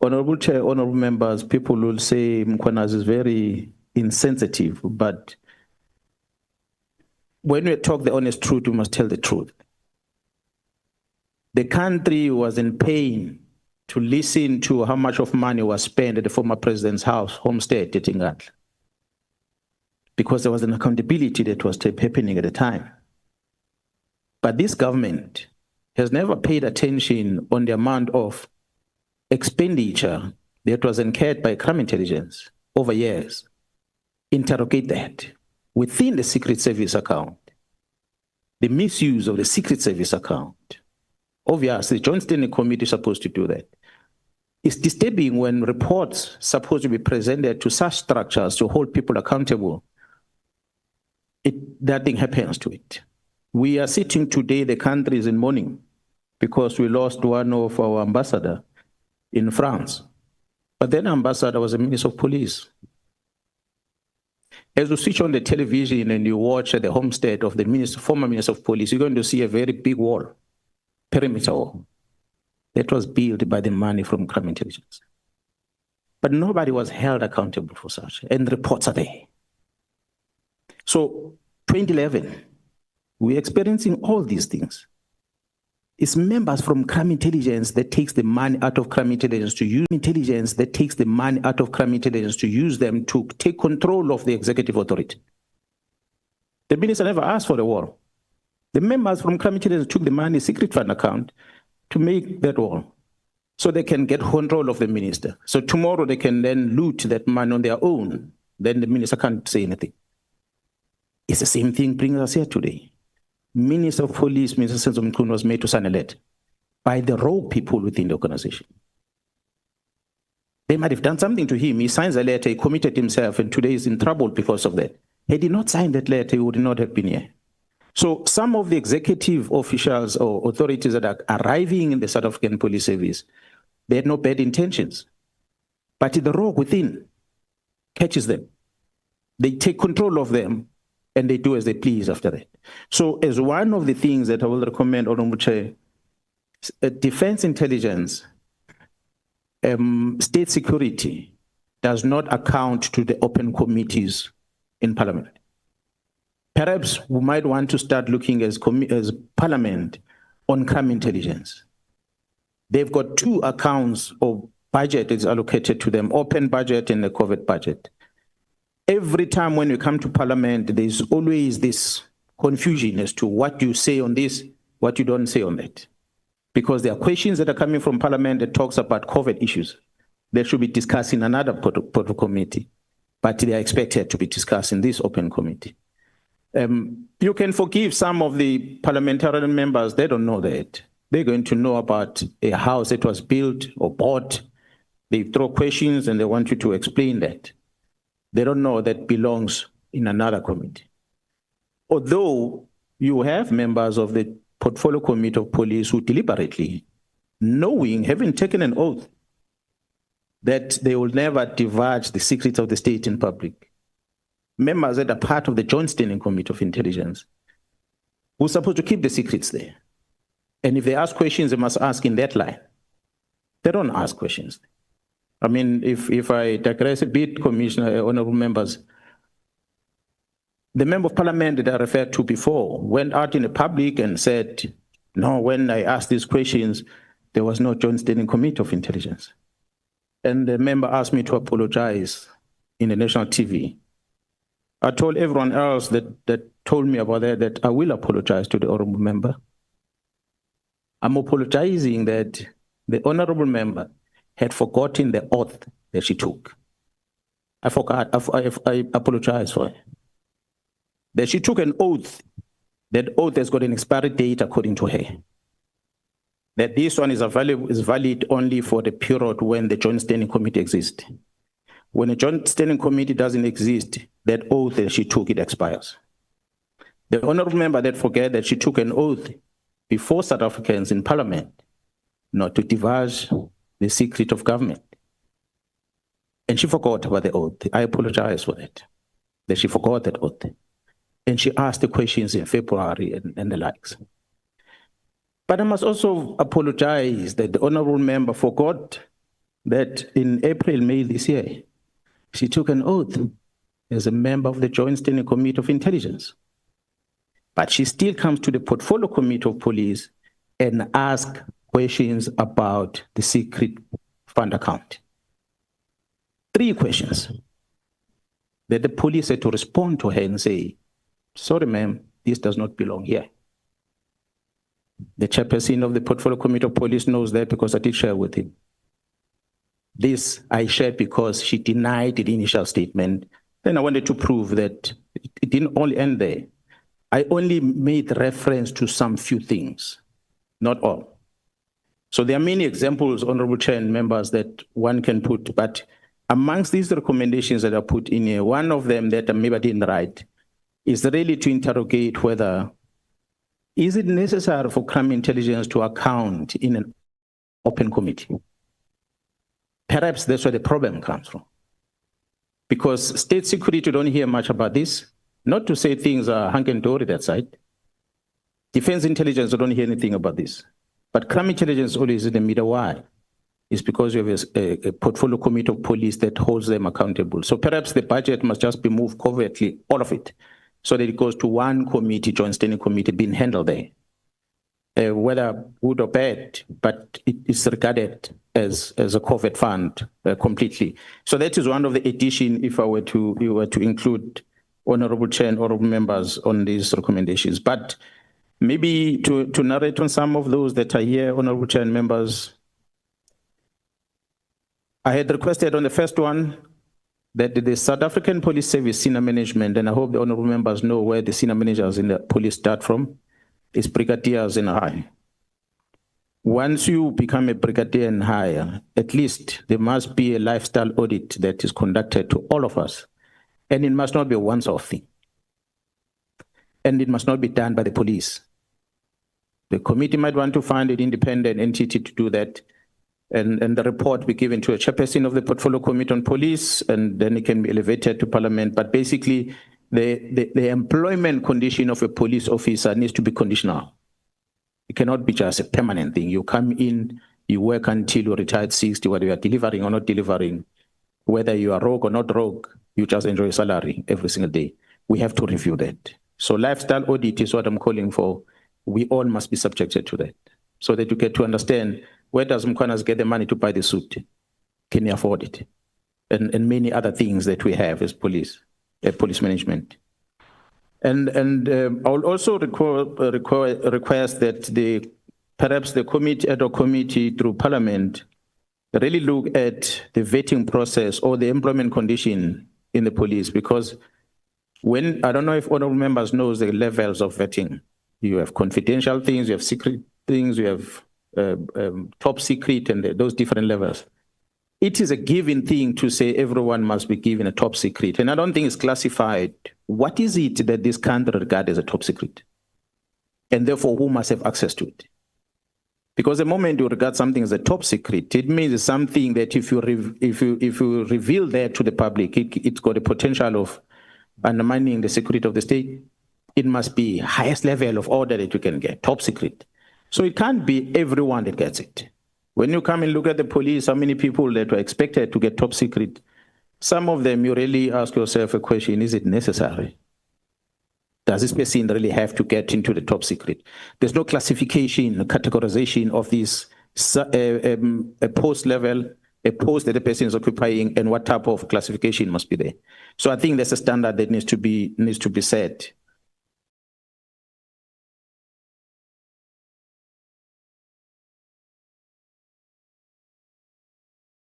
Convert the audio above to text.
Honorable Chair, honorable members, people will say Mkhwanazi is very insensitive, but when we talk the honest truth, we must tell the truth. The country was in pain to listen to how much of money was spent at the former president's house, homestead at Ingatla, because there was an accountability that was happening at the time. But this government has never paid attention on the amount of expenditure that was incurred by crime intelligence over years. Interrogate that within the Secret Service account, the misuse of the Secret Service account. Obviously, the Joint Standing Committee is supposed to do that. It's disturbing when reports supposed to be presented to such structures to hold people accountable. That thing happens to it. We are sitting today, the country is in mourning because we lost one of our ambassadors in France. But then ambassador was a minister of police. As you switch on the television and you watch the homestead of the former minister of police, you're going to see a very big wall, perimeter wall, that was built by the money from crime intelligence. But nobody was held accountable for such, and the reports are there. So 2011, we're experiencing all these things. It's members from crime intelligence that takes the money out of crime intelligence to use intelligence that takes the money out of crime intelligence to use them to take control of the executive authority. The minister never asked for the war. The members from crime intelligence took the money, secret fund account, to make that war so they can get control of the minister. So tomorrow they can then loot that money on their own. Then the minister can't say anything. It's the same thing bringing us here today. Minister of Police, Mr. Senzo Mkhwanazi, was made to sign a letter by the rogue people within the organization. They might have done something to him. He signs a letter, he committed himself, and today he's in trouble because of that. Had he not signed that letter, he would not have been here. So some of the executive officials or authorities that are arriving in the South African Police Service, they had no bad intentions. But the rogue within catches them. They take control of them, and they do as they please after that. So as one of the things that I will recommend, Honorable Chair, defense intelligence, state security does not account to the open committees in Parliament. Perhaps we might want to start looking as Parliament on crime intelligence. They've got two accounts of budget is allocated to them, open budget and the COVID budget. Every time when we come to Parliament, there's always this confusion as to what you say on this, what you don't say on that. Because there are questions that are coming from Parliament that talks about COVID issues. They should be discussed in another committee, but they are expected to be discussed in this open committee. You can forgive some of the parliamentarian members, they don't know that. They're going to know about a house that was built or bought. They throw questions and they want you to explain that. They don't know that belongs in another committee. Although you have members of the Portfolio Committee of Police who deliberately, knowing, having taken an oath, that they will never divulge the secrets of the state in public. Members that are part of the Joint Standing Committee of Intelligence who are supposed to keep the secrets there. And if they ask questions, they must ask in that line. They don't ask questions. I mean, if I digress a bit, Commissioner, honorable members, the member of parliament that I referred to before went out in the public and said, no, when I asked these questions, there was no Joint Standing Committee of Intelligence. And the member asked me to apologize in the national TV. I told everyone else that told me about that I will apologize to the honorable member. I'm apologizing that the honorable member had forgotten the oath that she took. I forgot, I apologize for it. That she took an oath, that oath has got an expiry date according to her. That this one is valid only for the period when the Joint Standing Committee exists. When a Joint Standing Committee doesn't exist, that oath that she took, it expires. The honorable member that forget that she took an oath before South Africans in Parliament not to divulge the secret of government. And she forgot about the oath. I apologize for that she forgot that oath. And she asked the questions in February and the likes. But I must also apologize that the honorable member forgot that in April, May this year, she took an oath as a member of the Joint Standing Committee of Intelligence. But she still comes to the Portfolio Committee of Police and asks questions about the secret fund account. 3 questions that the police had to respond to her and say, sorry, ma'am, this does not belong here. The chairperson of the Portfolio Committee of Police knows that because I did share with him. This I shared because she denied the initial statement. Then I wanted to prove that it didn't only end there. I only made reference to some few things, not all. So there are many examples, Honorable Chair and members, that one can put, but amongst these recommendations that are put in here, one of them that maybe I didn't write is really to interrogate whether is it necessary for crime intelligence to account in an open committee? Perhaps that's where the problem comes from. Because state security, you don't hear much about this. Not to say things are hunky-dory that side. Defense intelligence, you don't hear anything about this. But crime intelligence always in the middle. Why? It's because you have a portfolio committee of police that holds them accountable. So perhaps the budget must just be moved covertly, all of it, so that it goes to one committee, Joint Standing Committee, being handled there. Whether good or bad, but it is regarded as a covert fund completely. So that is one of the addition if I were to include Honorable Chair and honorable members on these recommendations. But maybe to narrate on some of those that are here, Honorable Chair and members, I had requested on the first one that the South African Police Service senior management, and I hope the honorable members know where the senior managers in the police start from, is brigadiers and higher. Once you become a brigadier and higher, at least there must be a lifestyle audit that is conducted to all of us. And it must not be a once-off thing. And it must not be done by the police. The committee might want to find an independent entity to do that, and the report be given to a chairperson of the Portfolio Committee on Police, and then it can be elevated to Parliament. But basically, the employment condition of a police officer needs to be conditional. It cannot be just a permanent thing. You come in, you work until you retire at 60, whether you are delivering or not delivering, whether you are rogue or not rogue, you just enjoy a salary every single day. We have to review that. So lifestyle audit is what I'm calling for. We all must be subjected to that so that you get to understand, where does Mkhwanazi get the money to buy the suit? Can he afford it? And many other things that we have as police management. And I will also request that perhaps the committee, ad hoc committee through Parliament, really look at the vetting process or the employment condition in the police, because when, I don't know if honorable members knows the levels of vetting. You have confidential things, you have secret things, you have top secret, and those different levels. It is a given thing to say everyone must be given a top secret. And I don't think it's classified. What is it that this country regards as a top secret? And therefore, who must have access to it? Because the moment you regard something as a top secret, it means it's something that if you reveal that to the public, it's got a potential of undermining the security of the state. It must be highest level of order that you can get, top secret. So it can't be everyone that gets it. When you come and look at the police, how many people that were expected to get top secret, some of them you really ask yourself a question, is it necessary? Does this person really have to get into the top secret? There's no classification, categorization of this a post level, a post that the person is occupying, and what type of classification must be there. So I think there's a standard that needs to be set